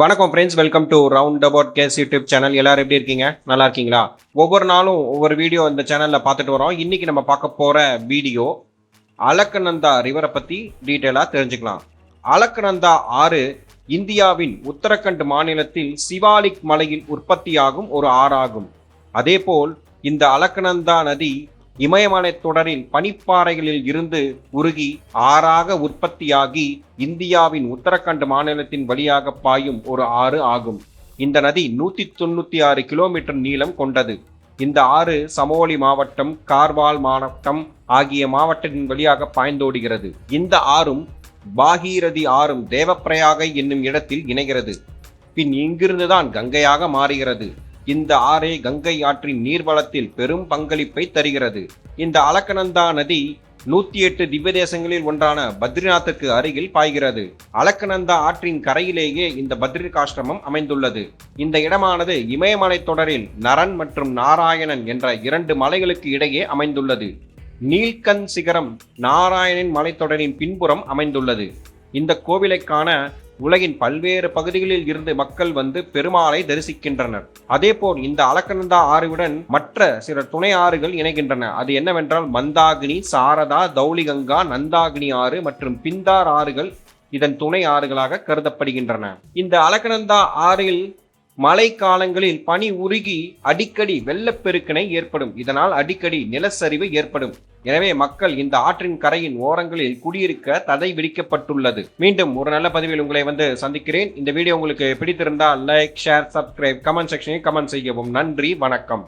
வணக்கம் friends, welcome to round about case YouTube channel. எல்லாரும் எப்படி இருக்கீங்க? நல்லா இருக்கீங்களா? ஒவ்வொரு நாளும் ஒவ்வொரு வீடியோ இந்த சேனல்ல பார்த்துட்டு வரோம். இன்னைக்கு நம்ம பார்க்க போற வீடியோ அலக்கநந்தா ரிவரை பத்தி டீட்டெயிலா தெரிஞ்சுக்கலாம். அலக்கநந்தா ஆறு இந்தியாவின் உத்தரகண்ட் மாநிலத்தில் சிவாலிக் மலையில் உற்பத்தியாகும் ஒரு ஆறாகும். அதேபோல் இந்த அலக்கநந்தா நதி இமயமலைத் தொடரில் பனிப்பாறைகளில் இருந்து உருகி ஆறாக உற்பத்தியாகி இந்தியாவின் உத்தரகண்ட் மாநிலத்தின் வழியாக பாயும் ஒரு ஆறு ஆகும். இந்த நதி 196 கிலோமீட்டர் நீளம் கொண்டது. இந்த ஆறு சமோலி மாவட்டம், கார்வால் மாவட்டம் ஆகிய மாவட்டத்தின் வழியாக பாய்ந்தோடுகிறது. இந்த ஆறும் பாகீரதி ஆறும் தேவப்பிரயாகை என்னும் இடத்தில் இணைகிறது. பின் இங்கிருந்துதான் கங்கையாக மாறுகிறது. இந்த ஆறே கங்கை ஆற்றின் நீர்வளத்தில் பெரும் பங்களிப்பை தருகிறது. இந்த அலக்கநந்தா நதி 108 திவ்ய தேசங்களில் ஒன்றான பத்ரிநாத்துக்கு அருகில் பாய்கிறது. அலக்கநந்தா ஆற்றின் கரையிலேயே இந்த பத்ரிகாஷ்டிரமம் அமைந்துள்ளது. இந்த இடமானது இமயமலை தொடரில் நரன் மற்றும் நாராயணன் என்ற 2 மலைகளுக்கு இடையே அமைந்துள்ளது. நீல்கந்த் சிகரம் நாராயணன் மலைத்தொடரின் பின்புறம் அமைந்துள்ளது. இந்த கோவிலை காண உலகின் பல்வேறு பகுதிகளில் இருந்து மக்கள் வந்து பெருமாளை தரிசிக்கின்றனர். அதேபோல் இந்த அலக்கநந்தா ஆறுடன் மற்ற சில துணை ஆறுகள் இணைகின்றன. அது என்னவென்றால் மந்தாகினி, சாரதா, தௌலிகங்கா, நந்தாகினி ஆறு மற்றும் பிந்தார் ஆறுகள் இதன் துணை ஆறுகளாக கருதப்படுகின்றன. இந்த அலக்கநந்தா ஆறில் மழை காலங்களில் பனி உருகி அடிக்கடி வெள்ளப்பெருக்கினை ஏற்படும். இதனால் அடிக்கடி நிலச்சரிவு ஏற்படும். எனவே மக்கள் இந்த ஆற்றின் கரையின் ஓரங்களில் குடியிருக்க தடை விதிக்கப்பட்டுள்ளது. மீண்டும் ஒரு நல்ல பதிவில் உங்களை சந்திக்கிறேன். இந்த வீடியோ உங்களுக்கு பிடித்திருந்தால் லைக், ஷேர், சப்ஸ்கிரைப், கமெண்ட் செக்ஷனில் கமெண்ட் செய்யவும். நன்றி, வணக்கம்.